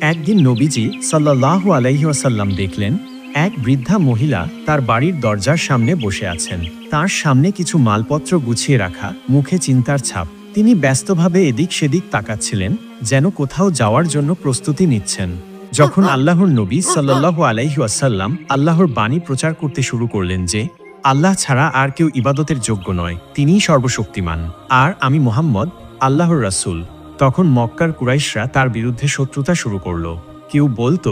একদিন নবীজি সাল্লাল্লাহু আলাইহি ওয়াসাল্লাম দেখলেন এক বৃদ্ধা মহিলা তার বাড়ির দরজার সামনে বসে আছেন। তার সামনে কিছু মালপত্র গুছিয়ে রাখা, মুখে চিন্তার ছাপ। তিনি ব্যস্তভাবে এদিক সেদিক তাকাচ্ছিলেন, যেন কোথাও যাওয়ার জন্য প্রস্তুতি নিচ্ছেন। যখন আল্লাহর নবী সাল্লাল্লাহু আলাইহি ওয়াসাল্লাম আল্লাহর বাণী প্রচার করতে শুরু করলেন যে আল্লাহ ছাড়া আর কেউ ইবাদতের যোগ্য নয়, তিনিই সর্বশক্তিমান, আর আমি মুহাম্মদ আল্লাহর রাসূল, তখন মক্কার কুরাইশরা তার বিরুদ্ধে শত্রুতা শুরু করল। কেউ বলতো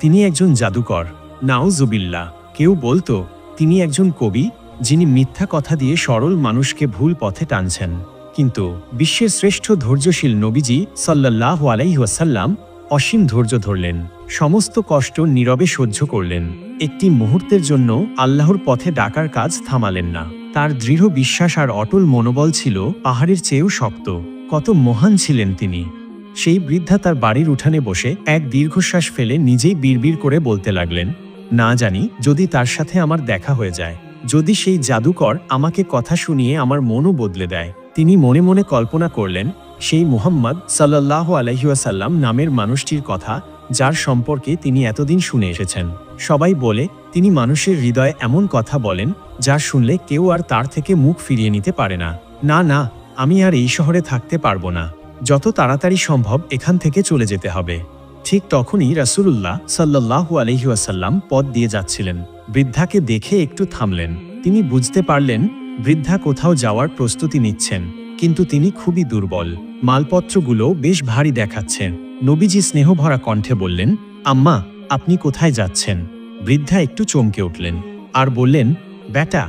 তিনি একজন জাদুকর, নাউজুবিল্লাহ। কেউ বলতো তিনি একজন কবি, যিনি মিথ্যা কথা দিয়ে সরল মানুষকে ভুল পথে টানছেন। কিন্তু বিশ্বের শ্রেষ্ঠ ধৈর্যশীল নবীজি সাল্লাল্লাহু আলাইহি ওয়াসাল্লাম অসীম ধৈর্য ধরলেন, সমস্ত কষ্ট নীরবে সহ্য করলেন। একটি মুহূর্তের জন্য আল্লাহর পথে ডাকার কাজ থামালেন না। তার দৃঢ় বিশ্বাস আর অটল মনোবল ছিল পাহাড়ের চেয়েও শক্ত। কত মহান ছিলেন তিনি! সেই বৃদ্ধা তার বাড়ির উঠানে বসে এক দীর্ঘশ্বাস ফেলে নিজেই বিড়বিড় করে বলতে লাগলেন, না জানি যদি তার সাথে আমার দেখা হয়ে যায়, যদি সেই জাদুকর আমাকে কথা শুনিয়ে আমার মনও বদলে দেয়। তিনি মনে মনে কল্পনা করলেন সেই মুহাম্মদ সাল্লাল্লাহু আলাইহি ওয়াসাল্লাম নামের মানুষটির কথা, যার সম্পর্কে তিনি এতদিন শুনে এসেছেন। সবাই বলে তিনি মানুষের হৃদয়ে এমন কথা বলেন যা শুনলে কেউ আর তার থেকে মুখ ফিরিয়ে নিতে পারে না। না না, আমি আর এই শহরে থাকতে পারবো না, যত তাড়াতাড়ি সম্ভব এখান থেকে চলে যেতে হবে। ঠিক তখনই রাসূলুল্লাহ সাল্লাল্লাহু আলাইহি ওয়াসাল্লাম পথ দিয়ে যাচ্ছিলেন। বৃদ্ধাকে দেখে একটু থামলেন। তিনি বুঝতে পারলেন বৃদ্ধা কোথাও যাওয়ার প্রস্তুতি নিচ্ছেন, কিন্তু তিনি খুবই দুর্বল। মালপত্রগুলো বেশ ভারী দেখাচ্ছেন। নবীজি স্নেহভরা কণ্ঠে বললেন, আম্মা, আপনি কোথায় যাচ্ছেন? বৃদ্ধা একটু চমকে উঠলেন আর বললেন, বেটা,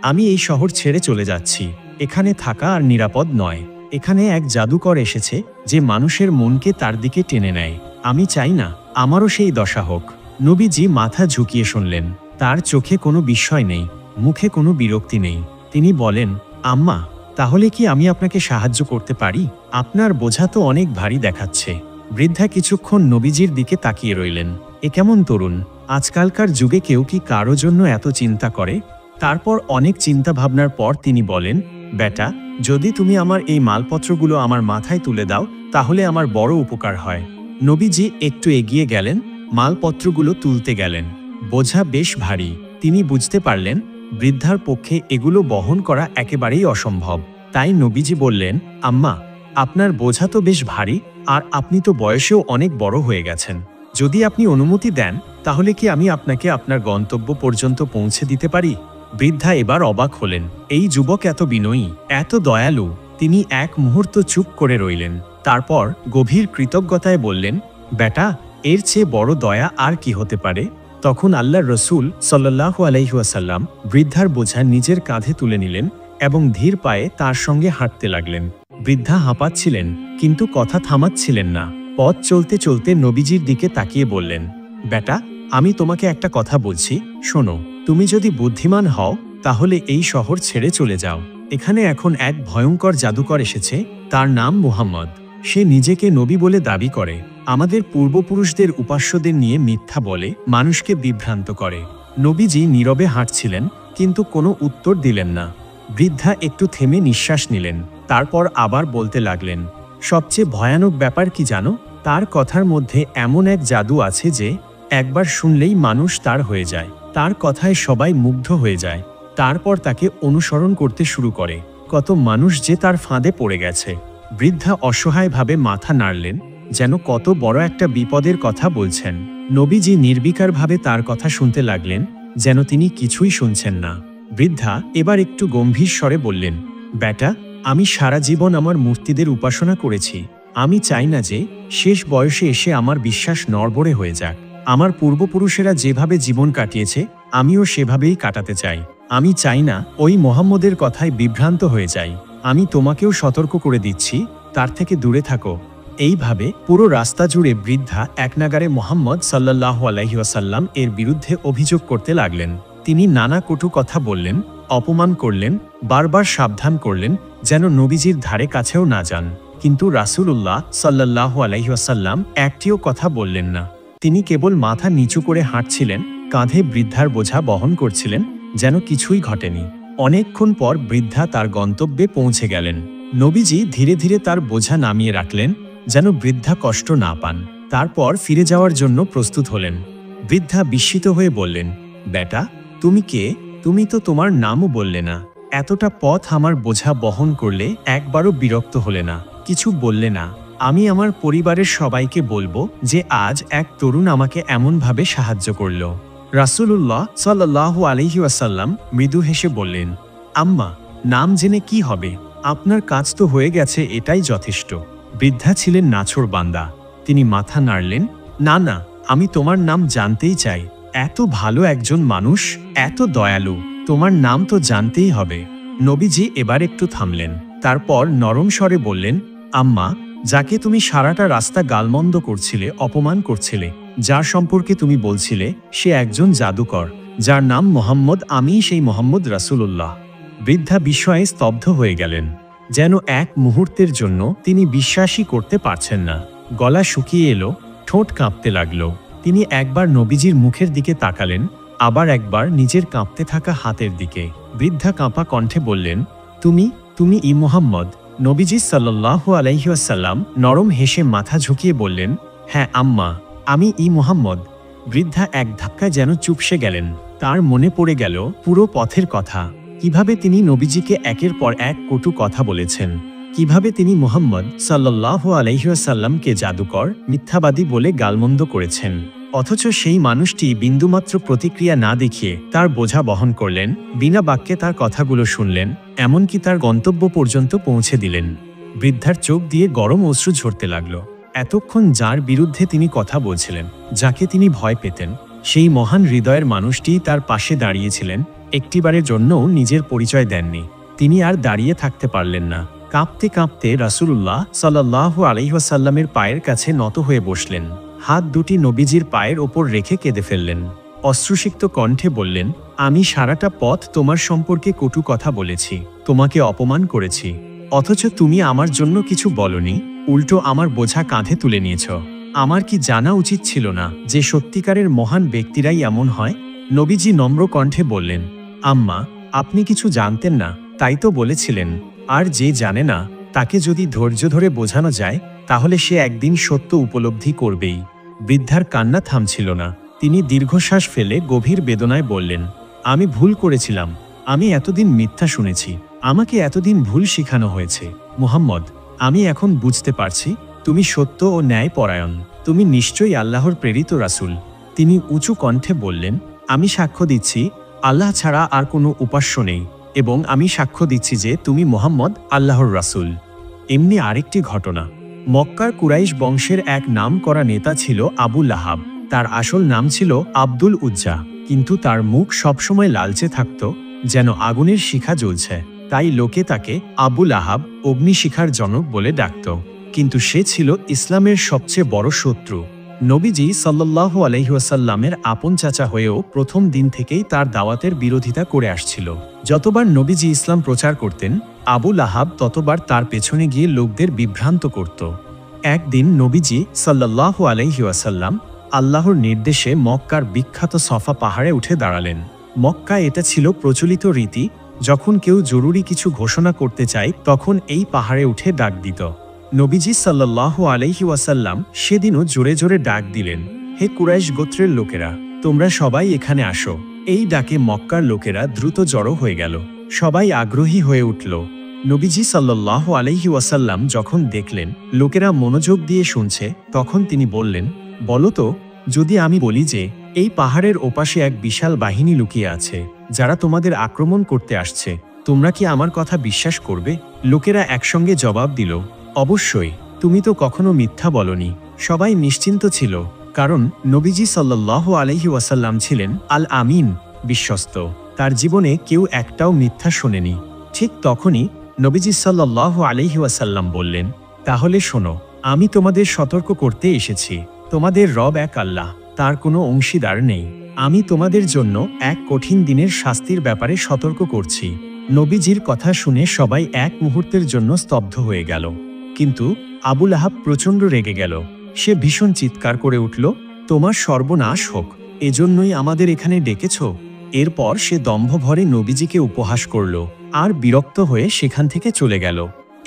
আমি এই শহর ছেড়ে চলে যাচ্ছি। এখানে থাকা আর নিরাপদ নয়। এখানে এক জাদুকর এসেছে যে মানুষের মনকে তার দিকে টেনে নেয়। আমি চাই না আমারও সেই দশা হোক। নবীজি মাথা ঝুঁকিয়ে শুনলেন। তার চোখে কোনো বিস্ময় নেই, মুখে কোনো বিরক্তি নেই। তিনি বলেন, আম্মা, তাহলে কি আমি আপনাকে সাহায্য করতে পারি? আপনার বোঝা তো অনেক ভারী দেখাচ্ছে। বৃদ্ধা কিছুক্ষণ নবীজির দিকে তাকিয়ে রইলেন। এ কেমন তরুণ! আজকালকার যুগে কেউ কি কারো জন্য এত চিন্তা করে? তারপর অনেক চিন্তা ভাবনার পর তিনি বলেন, বেটা, যদি তুমি আমার এই মালপত্রগুলো আমার মাথায় তুলে দাও, তাহলে আমার বড় উপকার হয়। নবীজি একটু এগিয়ে গেলেন, মালপত্রগুলো তুলতে গেলেন। বোঝা বেশ ভারী। তিনি বুঝতে পারলেন বৃদ্ধার পক্ষে এগুলো বহন করা একেবারেই অসম্ভব। তাই নবীজি বললেন, আম্মা, আপনার বোঝা তো বেশ ভারী, আর আপনি তো বয়সেও অনেক বড় হয়ে গেছেন। যদি আপনি অনুমতি দেন, তাহলে কি আমি আপনাকে আপনার গন্তব্য পর্যন্ত পৌঁছে দিতে পারি? বৃদ্ধা এবার অবাক হলেন। এই যুবক এত বিনয়ী, এত দয়ালু। তিনি এক মুহূর্ত চুপ করে রইলেন। তারপর গভীর কৃতজ্ঞতায় বললেন, বেটা, এর চেয়ে বড় দয়া আর কি হতে পারে? তখন আল্লাহর রসূল সাল্লাল্লাহু আলাইহি ওয়াসাল্লাম বৃদ্ধার বোঝা নিজের কাঁধে তুলে নিলেন এবং ধীর পায়ে তার সঙ্গে হাঁটতে লাগলেন। বৃদ্ধা হাঁপাচ্ছিলেন, কিন্তু কথা থামাচ্ছিলেন না। পথ চলতে চলতে নবীজির দিকে তাকিয়ে বললেন, বেটা, আমি তোমাকে একটা কথা বলছি, শোনো। তুমি যদি বুদ্ধিমান হও, তাহলে এই শহর ছেড়ে চলে যাও। এখানে এখন এক ভয়ঙ্কর জাদুকর এসেছে, তার নাম মুহাম্মদ। সে নিজেকে নবী বলে দাবি করে, আমাদের পূর্বপুরুষদের উপাস্যদের নিয়ে মিথ্যা বলে মানুষকে বিভ্রান্ত করে। নবীজি নীরবে হাঁটছিলেন, কিন্তু কোনো উত্তর দিলেন না। বৃদ্ধা একটু থেমে নিঃশ্বাস নিলেন, তারপর আবার বলতে লাগলেন, সবচেয়ে ভয়ানক ব্যাপার কি জানো? তার কথার মধ্যে এমন এক জাদু আছে যে একবার শুনলেই মানুষ তার হয়ে যায়। তার কথায় সবাই মুগ্ধ হয়ে যায়, তারপর তাকে অনুসরণ করতে শুরু করে। কত মানুষ যে তার ফাঁদে পড়ে গেছে। বৃদ্ধা অসহায়ভাবে মাথা নাড়লেন, যেন কত বড় একটা বিপদের কথা বলছেন। নবীজি নির্বিকারভাবে তার কথা শুনতে লাগলেন, যেন তিনি কিছুই শুনছেন না। বৃদ্ধা এবার একটু গম্ভীর স্বরে বললেন, বেটা, আমি সারা জীবন আমার মূর্তিদের উপাসনা করেছি। আমি চাই না যে শেষ বয়সে এসে আমার বিশ্বাস নড়বড়ে হয়ে যাক। আমার পূর্বপুরুষেরা যেভাবে জীবন কাটিয়েছে, আমিও সেভাবেই কাটাতে চাই। আমি চাই না ওই মুহাম্মদের কথায় বিভ্রান্ত হয়ে যাই। আমি তোমাকেও সতর্ক করে দিচ্ছি, তার থেকে দূরে থাকো। এইভাবে পুরো রাস্তা জুড়ে বৃদ্ধা একনাগারে মুহাম্মদ সাল্লাল্লাহু আলাইহি ওয়াসাল্লাম এর বিরুদ্ধে অভিযোগ করতে লাগলেন। তিনি নানা কটু কথা বললেন, অপমান করলেন, বারবার সাবধান করলেন যেন নবীজির ধারে কাছেও না যান। কিন্তু রাসূলুল্লাহ সাল্লাল্লাহু আলাইহি ওয়াসাল্লাম একটিও কথা বললেন না। তিনি কেবল মাথা নিচু করে হাঁটছিলেন, কাঁধে বৃদ্ধার বোঝা বহন করছিলেন, যেন কিছুই ঘটেনি। অনেকক্ষণ পর বৃদ্ধা তার গন্তব্যে পৌঁছে গেলেন। নবীজি ধীরে ধীরে তার বোঝা নামিয়ে রাখলেন, যেন বৃদ্ধা কষ্ট না পান। তারপর ফিরে যাওয়ার জন্য প্রস্তুত হলেন। বৃদ্ধা বিস্মিত হয়ে বললেন, বেটা, তুমি কে? তুমি তো তোমার নামও বললে না। এতটা পথ আমার বোঝা বহন করলে একবারও বিরক্ত হলে না, কিছু বললে না। আমি আমার পরিবারের সবাইকে বলবো যে আজ এক তরুণ আমাকে এমনভাবে সাহায্য করল। রাসূলুল্লাহ সাল্লাল্লাহু আলাইহি ওয়াসাল্লাম মৃদু হেসে বললেন, আম্মা, নাম জেনে কি হবে? আপনার কাজ তো হয়ে গেছে, এটাই যথেষ্ট। বৃদ্ধা ছিলেন নাছোড়বান্দা। তিনি মাথা নাড়লেন, না না, আমি তোমার নাম জানতেই চাই। এত ভালো একজন মানুষ, এত দয়ালু, তোমার নাম তো জানতেই হবে। নবীজি এবার একটু থামলেন, তারপর নরম স্বরে বললেন, আম্মা, যাকে তুমি সারাটা রাস্তা গালমন্দ করছিলে, অপমান করছিলে, যার সম্পর্কে তুমি বলছিলে সে একজন জাদুকর, যার নাম মোহাম্মদ, আমি সেই মোহাম্মদ রাসূলুল্লাহ। বৃদ্ধা বিস্ময়ে স্তব্ধ হয়ে গেলেন। যেন এক মুহূর্তের জন্য তিনি বিশ্বাসই করতে পারছেন না। গলা শুকিয়ে এলো, ঠোঁট কাঁপতে লাগলো। তিনি একবার নবীজির মুখের দিকে তাকালেন, আবার একবার নিজের কাঁপতে থাকা হাতের দিকে। বৃদ্ধা কাঁপা কণ্ঠে বললেন, তুমি ই মোহাম্মদ? নবীজি সাল্লাল্লাহু আলাইহি ওয়াসাল্লাম নরম হেসে মাথা ঝুঁকিয়ে বললেন, হ্যাঁ আম্মা, আমি ই মোহাম্মদ। বৃদ্ধা এক ধাক্কায় যেন চুপসে গেলেন। তার মনে পড়ে গেল পুরো পথের কথা, কিভাবে তিনি নবীজিকে একের পর এক কটু কথা বলেছেন, কিভাবে তিনি মুহাম্মদ সাল্লাল্লাহু আলাইহি ওয়াসাল্লামকে জাদুকর, মিথ্যাবাদী বলে গালমন্দ করেছেন। অথচ সেই মানুষটি বিন্দুমাত্র প্রতিক্রিয়া না দেখিয়ে তার বোঝা বহন করলেন, বিনা বাক্যে তার কথাগুলো শুনলেন, এমনকি তার গন্তব্য পর্যন্ত পৌঁছে দিলেন। বৃদ্ধার চোখ দিয়ে গরম অশ্রু ঝরতে লাগল। এতক্ষণ যার বিরুদ্ধে তিনি কথা বলছিলেন, যাকে তিনি ভয় পেতেন, সেই মহান হৃদয়ের মানুষটি তার পাশে দাঁড়িয়েছিলেন, একটিবারের জন্যও নিজের পরিচয় দেননি। তিনি আর দাঁড়িয়ে থাকতে পারলেন না। কাঁপতে কাঁপতে রাসূলুল্লাহ সাল্লাল্লাহু আলাইহি ওয়াসাল্লামের পায়ের কাছে নত হয়ে বসলেন। হাত দুটি নবীজির পায়ের ওপর রেখে কেঁদে ফেললেন। অশ্রুসিক্ত কণ্ঠে বললেন, আমি সারাটা পথ তোমার সম্পর্কে কটু কথা বলেছি, তোমাকে অপমান করেছি, অথচ তুমি আমার জন্য কিছু বলনি, উল্টো আমার বোঝা কাঁধে তুলে নিয়েছ। আমার কি জানা উচিত ছিল না যে সত্যিকারের মহান ব্যক্তিরাই এমন হয়? নবীজি নম্র কণ্ঠে বললেন, আম্মা, আপনি কিছু জানতেন না, তাই তো বলেছিলেন। আর যে জানে না তাকে যদি ধৈর্য ধরে বোঝানো যায়, তাহলে সে একদিন সত্য উপলব্ধি করবেই। বৃদ্ধার কান্না থামছিল না। তিনি দীর্ঘশ্বাস ফেলে গভীর বেদনায় বললেন, আমি ভুল করেছিলাম। আমি এতদিন মিথ্যা শুনেছি, আমাকে এতদিন ভুল শেখানো হয়েছে। মুহাম্মদ, আমি এখন বুঝতে পারছি তুমি সত্য ও ন্যায় পরায়ণ, তুমি নিশ্চয়ই আল্লাহর প্রেরিত রাসূল। তিনি উঁচু কণ্ঠে বললেন, আমি সাক্ষ্য দিচ্ছি আল্লাহ ছাড়া আর কোনো উপাস্য নেই, এবং আমি সাক্ষ্য দিচ্ছি যে তুমি মুহাম্মদ আল্লাহর রাসূল। এমনি আরেকটি ঘটনা। মক্কার কুরাইশ বংশের এক নামকরা নেতা ছিল আবু লাহাব। তার আসল নাম ছিল আব্দুল উজ্জা, কিন্তু তার মুখ সবসময় লালচে থাকত, যেন আগুনের শিখা জ্বলছে। তাই লোকে তাকে আবু লাহাব, অগ্নিশিখার জনক বলে ডাকত। কিন্তু সে ছিল ইসলামের সবচেয়ে বড় শত্রু। নবীজি সাল্লাল্লাহু আলাইহি ওয়াসাল্লামের আপন চাচা হয়েও প্রথম দিন থেকেই তার দাওয়াতের বিরোধিতা করে আসছিল। যতবার নবীজি ইসলাম প্রচার করতেন, আবু লাহাব ততবার তার পেছনে গিয়ে লোকদের বিভ্রান্ত করত। একদিন নবীজি সাল্লাল্লাহু আলাইহি ওয়াসাল্লাম আল্লাহর নির্দেশে মক্কার বিখ্যাত সফা পাহাড়ে উঠে দাঁড়ালেন। মক্কা এটা ছিল প্রচলিত রীতি, যখন কেউ জরুরি কিছু ঘোষণা করতে চায় তখন এই পাহাড়ে উঠে ডাক দিত। নবীজি সাল্লাল্লাহু আলাইহি ওয়াসাল্লাম সেদিনও জোরে জোরে ডাক দিলেন, হে কুরাইশ গোত্রের লোকেরা, তোমরা সবাই এখানে আসো। এই ডাকে মক্কার লোকেরা দ্রুত জড়ো হয়ে গেল। সবাই আগ্রহী হয়ে উঠল। নবীজি সাল্লাল্লাহু আলাইহি ওয়াসাল্লাম যখন দেখলেন লোকেরা মনোযোগ দিয়ে শুনছে, তখন তিনি বললেন, বলো তো, যদি আমি বলি যে এই পাহাড়ের ওপাশে এক বিশাল বাহিনী লুকিয়ে আছে, যারা তোমাদের আক্রমণ করতে আসছে, তোমরা কি আমার কথা বিশ্বাস করবে? লোকেরা একসঙ্গে জবাব দিল, অবশ্যই, তুমি তো কখনো মিথ্যা বলনি। সবাই নিশ্চিন্ত ছিল, কারণ নবীজি সাল্লাল্লাহু আলাইহি ওয়াসাল্লাম ছিলেন আল আমিন, বিশ্বস্ত। তার জীবনে কেউ একটাও মিথ্যা শোনেনি। ঠিক তখনই নবীজি সাল্লাল্লাহু আলাইহি ওয়াসাল্লাম বললেন, তাহলে শোনো, আমি তোমাদের সতর্ক করতে এসেছি। তোমাদের রব এক আল্লাহ, তার কোনো অংশীদার নেই। আমি তোমাদের জন্য এক কঠিন দিনের শাস্তির ব্যাপারে সতর্ক করছি। নবীজির কথা শুনে সবাই এক মুহূর্তের জন্য স্তব্ধ হয়ে গেল। কিন্তু আবু লাহাব প্রচণ্ড রেগে গেল। সে ভীষণ চিৎকার করে উঠল, তোমার সর্বনাশ হোক, এজন্যই আমাদের এখানে ডেকেছ? এরপর সে দম্ভ ভরে নবীজিকে উপহাস করল আর বিরক্ত হয়ে সেখান থেকে চলে গেল।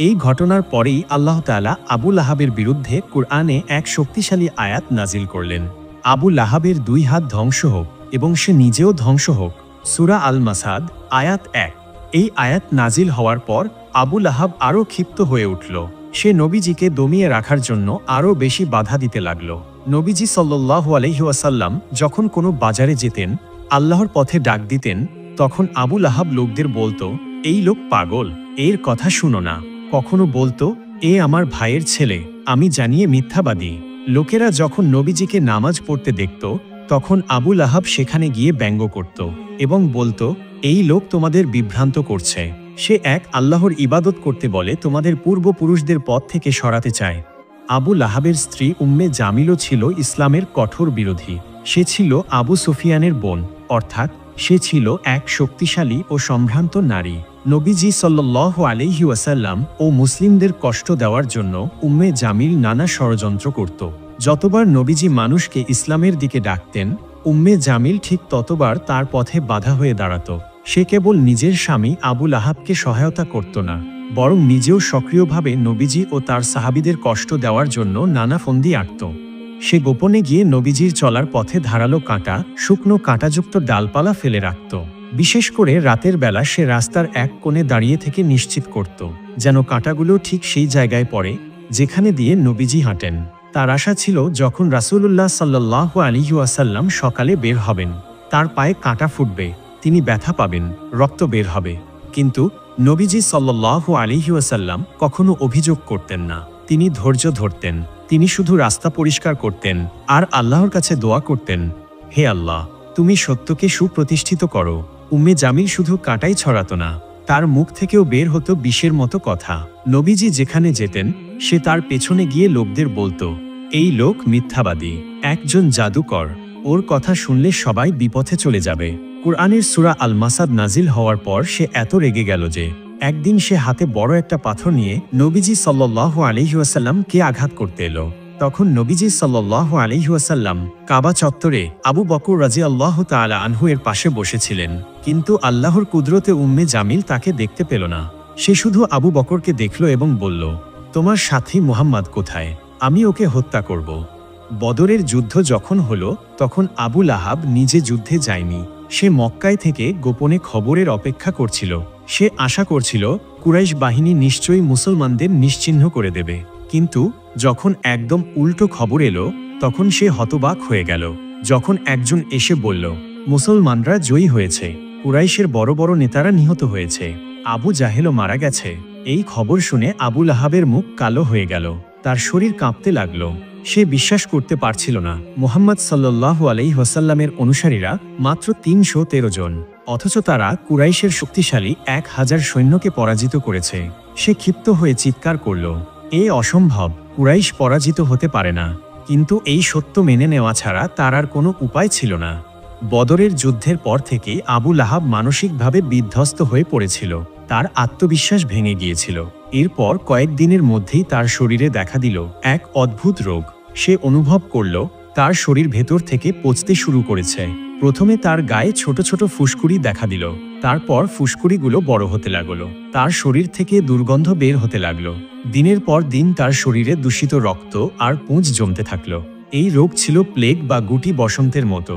এই ঘটনার পরেই আল্লাহ তাআলা আবু লাহাবের বিরুদ্ধে কুরআনে এক শক্তিশালী আয়াত নাজিল করলেন। আবু লাহাবের 2 হাত ধ্বংস হোক এবং সে নিজেও ধ্বংস হোক। সূরা আল মাসাদ আয়াত 1। এই আয়াত নাজিল হওয়ার পর আবু লাহাব আরও ক্ষিপ্ত হয়ে উঠল। সে নবীজিকে দমিয়ে রাখার জন্য আরও বেশি বাধা দিতে লাগল। নবীজি সাল্লাল্লাহু আলাইহি ওয়াসাল্লাম যখন কোনো বাজারে যেতেন, আল্লাহর পথে ডাক দিতেন, তখন আবু লাহাব লোকদের বলতো, এই লোক পাগল, এর কথা শুনো না। কখনো বলতো, এ আমার ভাইয়ের ছেলে, আমি জানিয়ে মিথ্যাবাদী। লোকেরা যখন নবীজিকে নামাজ পড়তে দেখত, তখন আবু লাহাব সেখানে গিয়ে ব্যঙ্গ করত এবং বলতো, এই লোক তোমাদের বিভ্রান্ত করছে। সে এক আল্লাহর ইবাদত করতে বলে তোমাদের পূর্বপুরুষদের পথ থেকে সরাতে চায়। আবু লাহাবের স্ত্রী উম্মে জামিলও ছিল ইসলামের কঠোর বিরোধী। সে ছিল আবু সুফিয়ানের বোন, অর্থাৎ সে ছিল এক শক্তিশালী ও সম্ভ্রান্ত নারী। নবীজি সাল্লাল্লাহু আলাইহি ওয়াসাল্লাম ও মুসলিমদের কষ্ট দেওয়ার জন্য উম্মে জামিল নানা ষড়যন্ত্র করত। যতবার নবীজি মানুষকে ইসলামের দিকে ডাকতেন, উম্মে জামিল ঠিক ততবার তার পথে বাধা হয়ে দাঁড়াত। সে কেবল নিজের স্বামী আবু লাহাবকে সহায়তা করত না, বরং নিজেও সক্রিয়ভাবে নবীজি ও তার সাহাবীদের কষ্ট দেওয়ার জন্য নানা ফন্দি আঁটত। সে গোপনে গিয়ে নবীজির চলার পথে ধারালো কাঁটা, শুকনো কাঁটাযুক্ত ডালপালা ফেলে রাখত। বিশেষ করে রাতের বেলা সে রাস্তার এক কোণে দাঁড়িয়ে থেকে নিশ্চিত করত যেন কাঁটাগুলো ঠিক সেই জায়গায় পড়ে যেখানে দিয়ে নবীজি হাঁটেন। তার আশা ছিল যখন রাসূলুল্লাহ সাল্লাল্লাহু আলাইহি ওয়াসাল্লাম সকালে বের হবেন, তার পায়ে কাঁটা ফুটবে, তিনি ব্যথা পাবেন, রক্ত বের হবে। কিন্তু নবীজি সাল্লাল্লাহু আলাইহি ওয়াসাল্লাম কখনো অভিযোগ করতেন না। তিনি ধৈর্য ধরতেন। তিনি শুধু রাস্তা পরিষ্কার করতেন আর আল্লাহর কাছে দোয়া করতেন, হে আল্লাহ, তুমি সত্যকে সুপ্রতিষ্ঠিত করো। উম্মে জামিল শুধু কাঁটাই ছড়াত না, তার মুখ থেকেও বের হতো বিষের মতো কথা। নবীজি যেখানে যেতেন, সে তার পেছনে গিয়ে লোকদের বলতো, এই লোক মিথ্যাবাদী, একজন জাদুকর, ওর কথা শুনলে সবাই বিপথে চলে যাবে। কুরআনের সূরা আল মাসাদ নাজিল হওয়ার পর সে এত রেগে গেল যে একদিন সে হাতে বড় একটা পাথর নিয়ে নবীজি সাল্লাল্লাহু আলাইহি ওয়াসাল্লামকে আঘাত করতে এলো। তখন নবীজি সাল্লাল্লাহু আলাইহি ওয়াসাল্লাম কাবা চত্বরে আবু বকর রাদিয়াল্লাহু তাআলা আনহু এর পাশে বসেছিলেন। কিন্তু আল্লাহর কুদরতে উম্মে জামিল তাকে দেখতে পেল না। সে শুধু আবু বকরকে দেখল এবং বলল, তোমার সাথী মুহাম্মদ কোথায়? আমি ওকে হত্যা করব। বদরের যুদ্ধ যখন হলো, তখন আবু লাহাব নিজে যুদ্ধে যায়নি। সে মক্কায় থেকে গোপনে খবরের অপেক্ষা করছিল। সে আশা করছিল কুরাইশ বাহিনী নিশ্চয়ই মুসলমানদের নিশ্চিহ্ন করে দেবে। কিন্তু যখন একদম উল্টো খবর এলো, তখন সে হতবাক হয়ে গেল। যখন একজন এসে বলল, মুসলমানরা জয়ী হয়েছে, কুরাইশের বড় বড় নেতারা নিহত হয়েছে, আবু জাহেলও মারা গেছে, এই খবর শুনে আবু লাহাবের মুখ কালো হয়ে গেল। তার শরীর কাঁপতে লাগলো। সে বিশ্বাস করতে পারছিল না মুহাম্মদ সাল্লাল্লাহু আলাইহি ওয়াসাল্লামের অনুসারীরা মাত্র ৩১৩ জন, অথচ তারা কুরাইশের শক্তিশালী ১০০০ সৈন্যকে পরাজিত করেছে। সে ক্ষিপ্ত হয়ে চিৎকার করল, এ অসম্ভব, কুরাইশ পরাজিত হতে পারে না। কিন্তু এই সত্য মেনে নেওয়া ছাড়া তার আর কোনো উপায় ছিল না। বদরের যুদ্ধের পর থেকে আবু লাহাব মানসিকভাবে বিধ্বস্ত হয়ে পড়েছিল। তার আত্মবিশ্বাস ভেঙে গিয়েছিল। এরপর কয়েকদিনের মধ্যেই তার শরীরে দেখা দিল এক অদ্ভুত রোগ। সে অনুভব করল তার শরীর ভেতর থেকে পচতে শুরু করেছে। প্রথমে তার গায়ে ছোট ছোট ফুসকুড়ি দেখা দিল, তারপর ফুসকুড়িগুলো বড় হতে লাগলো। তার শরীর থেকে দুর্গন্ধ বের হতে লাগলো। দিনের পর দিন তার শরীরে দূষিত রক্ত আর পুঁজ জমতে থাকলো। এই রোগ ছিল প্লেগ বা গুটি বসন্তের মতো।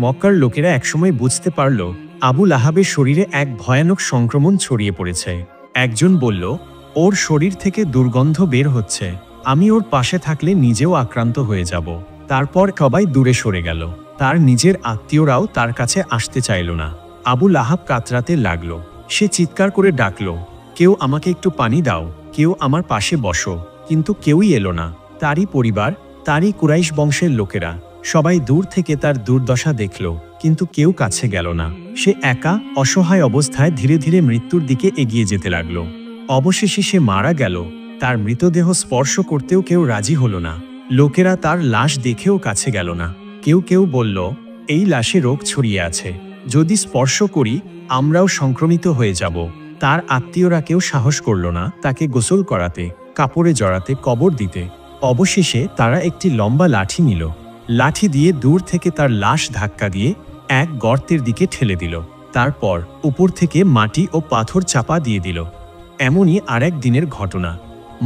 মক্কার লোকেরা একসময় বুঝতে পারল আবু লাহাবের শরীরে এক ভয়ানক সংক্রমণ ছড়িয়ে পড়েছে। একজন বলল, ওর শরীর থেকে দুর্গন্ধ বের হচ্ছে, আমি ওর পাশে থাকলে নিজেও আক্রান্ত হয়ে যাব। তারপর সবাই দূরে সরে গেল। তার নিজের আত্মীয়রাও তার কাছে আসতে চাইল না। আবু লাহাব কাতরাতে লাগলো। সে চিৎকার করে ডাকল, কেউ আমাকে একটু পানি দাও, কেউ আমার পাশে বসো। কিন্তু কেউই এলো না। তারই পরিবার, তারই কুরাইশ বংশের লোকেরা সবাই দূর থেকে তার দুর্দশা দেখল, কিন্তু কেউ কাছে গেল না। সে একা অসহায় অবস্থায় ধীরে ধীরে মৃত্যুর দিকে এগিয়ে যেতে লাগলো। অবশেষে সে মারা গেল। তার মৃতদেহ স্পর্শ করতেও কেউ রাজি হলো না। লোকেরা তার লাশ দেখেও কাছে গেল না। কেউ কেউ বলল, এই লাশে রোগ ছড়িয়ে আছে, যদি স্পর্শ করি আমরাও সংক্রমিত হয়ে যাব। তার আত্মীয়রা কেউ সাহস করল না তাকে গোসল করাতে, কাপড়ে জড়াতে, কবর দিতে। অবশেষে তারা একটি লম্বা লাঠি নিল। লাঠি দিয়ে দূর থেকে তার লাশ ধাক্কা দিয়ে এক গর্তের দিকে ঠেলে দিল। তারপর উপর থেকে মাটি ও পাথর চাপা দিয়ে দিল। এমনই আরেক দিনের ঘটনা।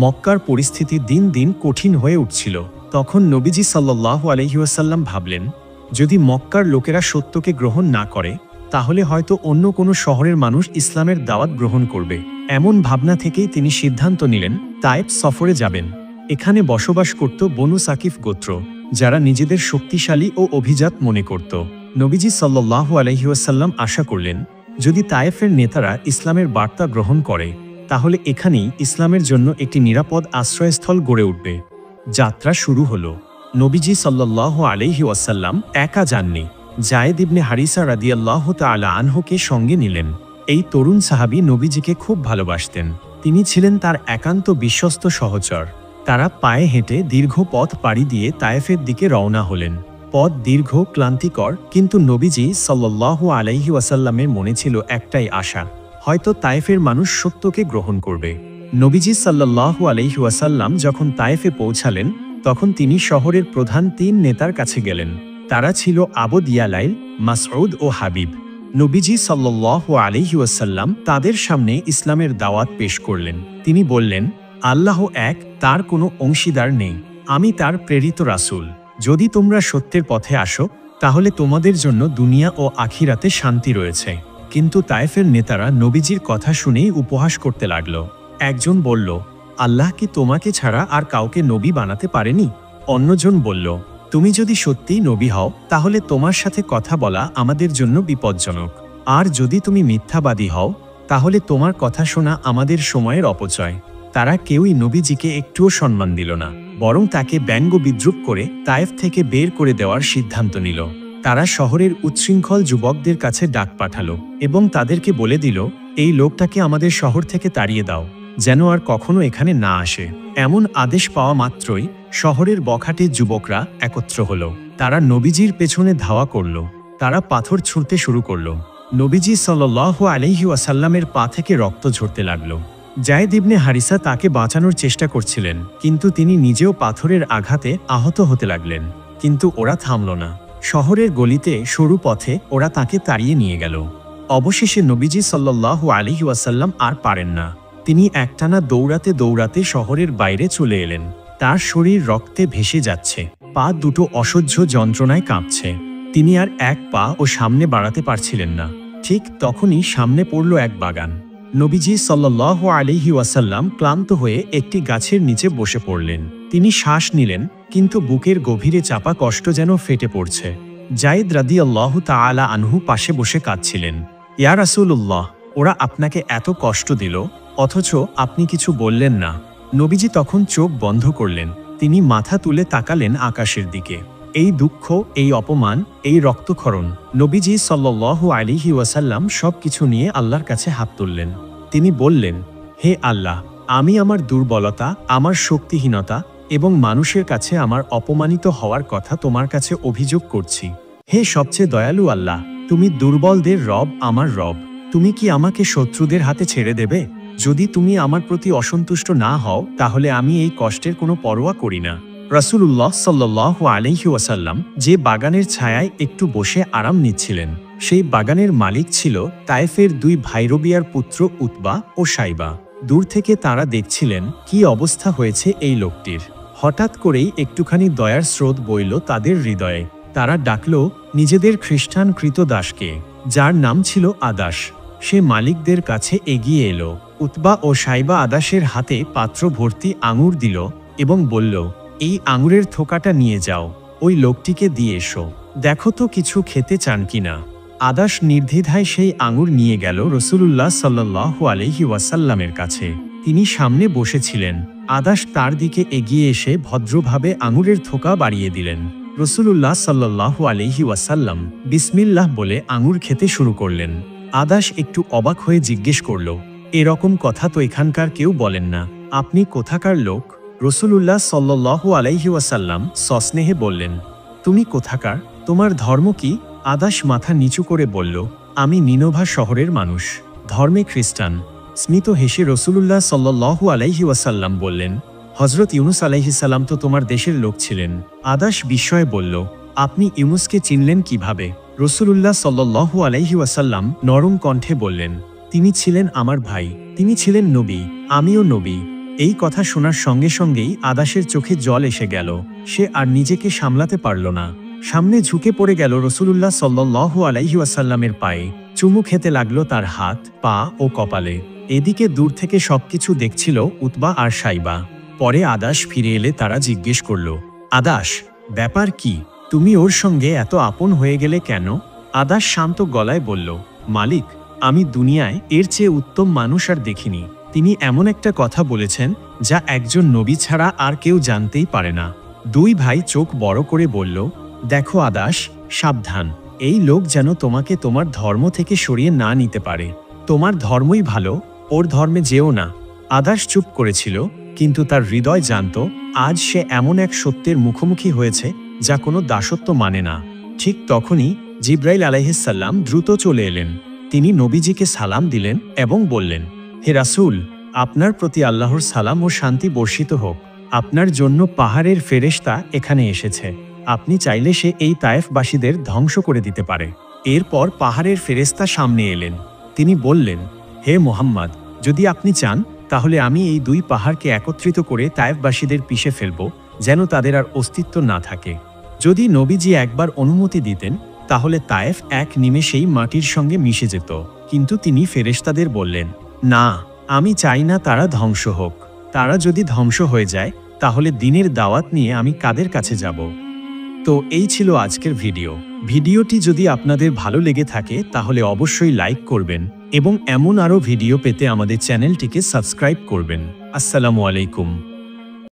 মক্কার পরিস্থিতি দিন দিন কঠিন হয়ে উঠছিল। তখন নবীজি সাল্লাল্লাহু আলাইহি ওয়াসাল্লাম ভাবলেন, যদি মক্কার লোকেরা সত্যকে গ্রহণ না করে, তাহলে হয়তো অন্য কোনো শহরের মানুষ ইসলামের দাওয়াত গ্রহণ করবে। এমন ভাবনা থেকেই তিনি সিদ্ধান্ত নিলেন তায়েফ সফরে যাবেন। এখানে বসবাস করত বনু সাকিফ গোত্র, যারা নিজেদের শক্তিশালী ও অভিজাত মনে করত। নবীজি সাল্লাল্লাহু আলাইহি ওয়াসাল্লাম আশা করলেন, যদি তায়েফের নেতারা ইসলামের বার্তা গ্রহণ করে, তাহলে এখানেই ইসলামের জন্য একটি নিরাপদ আশ্রয়স্থল গড়ে উঠবে। যাত্রা শুরু হলো। নবীজি সাল্লাল্লাহু আলাইহি ওয়াসাল্লাম একা যাননি, যায়েদ ইবনে হারিসা রাদিয়াল্লাহু তাআলা আনহুকে সঙ্গে নিলেন। এই তরুণ সাহাবী নবীজিকে খুব ভালোবাসতেন। তিনি ছিলেন তার একান্ত বিশ্বস্ত সহচর। তারা পায়ে হেঁটে দীর্ঘ পথ পাড়ি দিয়ে তায়েফের দিকে রওনা হলেন। পথ দীর্ঘ, ক্লান্তিকর, কিন্তু নবীজি সাল্লাল্লাহু আলাইহি ওয়াসাল্লামের মনে ছিল একটাই আশা, হয়তো তায়েফের মানুষ সত্যকে গ্রহণ করবে। নবীজি সাল্লাল্লাহু আলাইহি ওয়াসাল্লাম যখন তায়েফে পৌঁছালেন, তখন তিনি শহরের প্রধান 3 নেতার কাছে গেলেন। তারা ছিল আবু দিয়ালাইল, মাসউদ ও হাবিব। নবীজি সাল্লাল্লাহু আলাইহি ওয়াসাল্লাম তাদের সামনে ইসলামের দাওয়াত পেশ করলেন। তিনি বললেন, আল্লাহ এক, তার কোনো অংশীদার নেই। আমি তার প্রেরিত রাসূল। যদি তোমরা সত্যের পথে আসো, তাহলে তোমাদের জন্য দুনিয়া ও আখিরাতে শান্তি রয়েছে। কিন্তু তায়েফের নেতারা নবীজির কথা শুনেই উপহাস করতে লাগল। একজন বলল, আল্লাহ কি তোমাকে ছাড়া আর কাউকে নবী বানাতে পারেনি? অন্যজন বলল, তুমি যদি সত্যিই নবী হও, তাহলে তোমার সাথে কথা বলা আমাদের জন্য বিপজ্জনক। আর যদি তুমি মিথ্যাবাদী হও, তাহলে তোমার কথা শোনা আমাদের সময়ের অপচয়। তারা কেউই নবীজিকে একটুও সম্মান দিল না, বরং তাকে ব্যঙ্গ বিদ্রূপ করে তায়েফ থেকে বের করে দেওয়ার সিদ্ধান্ত নিল। তারা শহরের উচ্ছৃঙ্খল যুবকদের কাছে ডাক পাঠালো এবং তাদেরকে বলে দিল, এই লোকটাকে আমাদের শহর থেকে তাড়িয়ে দাও, যেন আর কখনো এখানে না আসে। এমন আদেশ পাওয়া মাত্রই শহরের বখাটে যুবকরা একত্র হলো। তারা নবীজির পেছনে ধাওয়া করল। তারা পাথর ছুঁড়তে শুরু করল। নবীজি সাল্লাল্লাহু আলাইহি ওয়াসাল্লামের পা থেকে রক্ত ঝরতে লাগলো। যায়েদ ইবনে হারিসা তাকে বাঁচানোর চেষ্টা করছিলেন, কিন্তু তিনি নিজেও পাথরের আঘাতে আহত হতে লাগলেন। কিন্তু ওরা থামল না। শহরের গলিতে সরু পথে ওরা তাকে তাড়িয়ে নিয়ে গেল। অবশেষে নবীজি সাল্লাল্লাহু আলাইহি ওয়াসাল্লাম আর পারেন না। তিনি একটানা দৌড়াতে দৌড়াতে শহরের বাইরে চলে এলেন। তার শরীর রক্তে ভেসে যাচ্ছে, পা দুটো অসহ্য যন্ত্রণায় কাঁপছে। তিনি আর এক পা ও সামনে বাড়াতে পারছিলেন না। ঠিক তখনই সামনে পড়ল এক বাগান। নবীজি সাল্লাল্লাহু আলাইহি ওয়াসাল্লাম ক্লান্ত হয়ে একটি গাছের নিচে বসে পড়লেন। তিনি শ্বাস নিলেন, কিন্তু বুকের গভীরে চাপা কষ্ট যেন ফেটে পড়ছে। যায়েদ রাদিয়াল্লাহু তাআলা আনহু পাশে বসে কাঁদছিলেন। ইয়া রাসূলুল্লাহ, ওরা আপনাকে এত কষ্ট দিল, অথচ আপনি কিছু বললেন না। নবীজি তখন চোখ বন্ধ করলেন। তিনি মাথা তুলে তাকালেন আকাশের দিকে। এই দুঃখ, এই অপমান, এই রক্তক্ষরণ, নবীজি সাল্লাল্লাহু আলাইহি ওয়াসাল্লাম সবকিছু নিয়ে আল্লাহর কাছে হাত তুললেন। তিনি বললেন, হে আল্লাহ, আমি আমার দুর্বলতা, আমার শক্তিহীনতা এবং মানুষের কাছে আমার অপমানিত হওয়ার কথা তোমার কাছে অভিযোগ করছি। হে সবচেয়ে দয়ালু আল্লাহ, তুমি দুর্বলদের রব, আমার রব। তুমি কি আমাকে শত্রুদের হাতে ছেড়ে দেবে? যদি তুমি আমার প্রতি অসন্তুষ্ট না হও, তাহলে আমি এই কষ্টের কোনো পরোয়া করি না। রাসূলুল্লাহ সাল্লাল্লাহু আলাইহি ওয়াসাল্লাম যে বাগানের ছায়ায় একটু বসে আরাম নিচ্ছিলেন, সেই বাগানের মালিক ছিল তায়েফের 2 ভাই রবিয়ার পুত্র উতবা ও সাইবা। দূর থেকে তারা দেখছিলেন কি অবস্থা হয়েছে এই লোকটির। হঠাৎ করেই একটুখানি দয়ার স্রোত বইল তাদের হৃদয়ে। তারা ডাকল নিজেদের খ্রিস্টান কৃতদাসকে, যার নাম ছিল আদাস। সে মালিকদের কাছে এগিয়ে এলো। উতবা ও সাইবা আদাসের হাতে পাত্র ভর্তি আঙুর দিল এবং বলল, এই আঙুরের থোকাটা নিয়ে যাও, ওই লোকটিকে দিয়ে এসো, দেখো তো কিছু খেতে চান কিনা। আদাস নির্দ্বিধায় সেই আঙুর নিয়ে গেল রাসূলুল্লাহ সাল্লাল্লাহু আলাইহি ওয়াসাল্লামের কাছে। তিনি সামনে বসেছিলেন। আদাস তার দিকে এগিয়ে এসে ভদ্রভাবে আঙুরের থোকা বাড়িয়ে দিলেন। রাসূলুল্লাহ সাল্লাল্লাহু আলাইহি ওয়াসাল্লাম বিসমিল্লাহ বলে আঙুর খেতে শুরু করলেন। আদাস একটু অবাক হয়ে জিজ্ঞেস করল, এরকম কথা তো এখানকার কেউ বলেন না, আপনি কোথাকার লোক? রাসূলুল্লাহ সাল্লাল্লাহু আলাইহি ওয়াসাল্লাম সস্নেহে বললেন, তুমি কোথাকার? তোমার ধর্ম কি? আদাস মাথা নিচু করে বলল, আমি নিনোভা শহরের মানুষ, ধর্মে খ্রিস্টান। স্মিত হেসে রাসূলুল্লাহ সাল্লাল্লাহু আলাইহি ওয়াসাল্লাম বললেন, হযরত ইউনুস আলাইহিস সালাম তো তোমার দেশের লোক ছিলেন। আদাস বিস্ময়ে বলল, আপনি ইউনুসকে চিনলেন কিভাবে? রাসূলুল্লাহ সাল্লাল্লাহু আলাইহি ওয়াসাল্লাম নরম কণ্ঠে বললেন, তিনি ছিলেন আমার ভাই, তিনি ছিলেন নবী, আমিও নবী। এই কথা শোনার সঙ্গে সঙ্গেই আদাসের চোখে জল এসে গেল। সে আর নিজেকে সামলাতে পারল না। সামনে ঝুঁকে পড়ে গেল রসুলুল্লাহ সাল্লাল্লাহু আলাইহি ওয়াসাল্লামের পায়ে, চুমু খেতে লাগলো তার হাত, পা ও কপালে। এদিকে দূর থেকে সবকিছু দেখছিল উতবা আর সাইবা। পরে আদাস ফিরে এলে তারা জিজ্ঞেস করল, আদাস, ব্যাপার কি? তুমি ওর সঙ্গে এত আপন হয়ে গেলে কেন? আদাস শান্ত গলায় বলল, মালিক, আমি দুনিয়ায় এর চেয়ে উত্তম মানুষ আর দেখিনি। তিনি এমন একটা কথা বলেছেন যা একজন নবী ছাড়া আর কেউ জানতেই পারে না। দুই ভাই চোখ বড় করে বলল, দেখো আদাস, সাবধান, এই লোক যেন তোমাকে তোমার ধর্ম থেকে সরিয়ে না নিতে পারে। তোমার ধর্মই ভালো, ওর ধর্মে যেও না। আদাস চুপ করেছিল, কিন্তু তার হৃদয় জানত আজ সে এমন এক সত্যের মুখোমুখি হয়েছে যা কোনো দাসত্ব মানে না। ঠিক তখনই জিব্রাইল আলাইহিসসালাম দ্রুত চলে এলেন। তিনি নবীজিকে সালাম দিলেন এবং বললেন, হে রাসূল, আপনার প্রতি আল্লাহর সালাম ও শান্তি বর্ষিত হোক। আপনার জন্য পাহাড়ের ফেরেশতা এখানে এসেছে। আপনি চাইলে সে এই তায়েফবাসীদের ধ্বংস করে দিতে পারে। এরপর পাহাড়ের ফেরেশতা সামনে এলেন। তিনি বললেন, হে মুহাম্মদ, যদি আপনি চান তাহলে আমি এই দুই পাহাড়কে একত্রিত করে তায়েফবাসীদের পিষে ফেলব, যেন তাদের আর অস্তিত্ব না থাকে। যদি নবীজি একবার অনুমতি দিতেন তাহলে তায়েফ এক নিমেষেই মাটির সঙ্গে মিশে যেত। কিন্তু তিনি ফেরেশতাদের বললেন, না, আমি চাই না তারা ধ্বংস হোক। তারা যদি ধ্বংস হয়ে যায় তাহলে দ্বীনের দাওয়াত নিয়ে আমি কাদের কাছে যাব? তো এই ছিল আজকের ভিডিওটি যদি আপনাদের ভালো লেগে থাকে তাহলে অবশ্যই লাইক করবেন এবং এমন আরও ভিডিও পেতে আমাদের চ্যানেলটিকে সাবস্ক্রাইব করবেন। আসসালামু আলাইকুম।